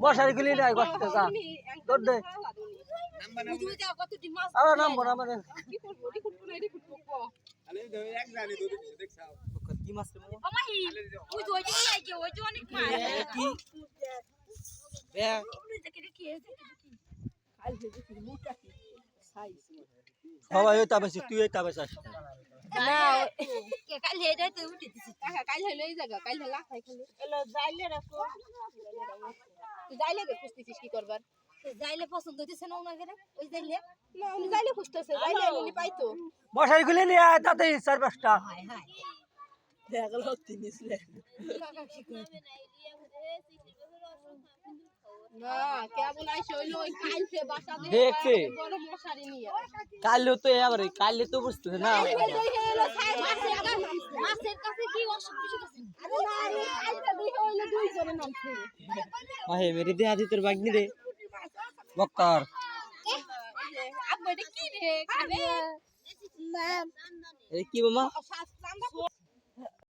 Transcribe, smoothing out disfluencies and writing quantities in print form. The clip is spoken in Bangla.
মশারি গুলি নাই কষ্ট যা তোর দে আরে নামবো না মানে কি মাছ রে মামা ওই তো ওই যে অনেক মাছ কি বে বাবা এই তাবেছি তুই এই তাবেছাস না কে কাল হেডে তো উঠে দিছি কাল হইলো এই জায়গা কাল হলা খাই খালি এলো যাইলে রাখো যাইলে খুঁজতেছিস কি করবার যাইলে পছন্দ হইতেছে না ওনা করে ওই যাইলে না উনি যাইলে খুঁজতেছে যাইলে উনি পাইতো মশারি গুলি নিয়ে আয় তাতে 4-5টা হায় হায় দেখল তিনিসলে না কেমন আইছে হইলো ওই কালকে বাসা দিয়ে দেখছে বড় মশারি নিয়ে কালও তো এবারে কাললে তো বুঝতেছ না মাছের কাছে কি অসুখ কিছু আছে আরে না কালকে দেখে হইলো দুই জনে নামছে আহে মেরে দেয়া দি তোর বাগনি রে বক্কর আব্বা এটা কি রে খাবে এই কি মামা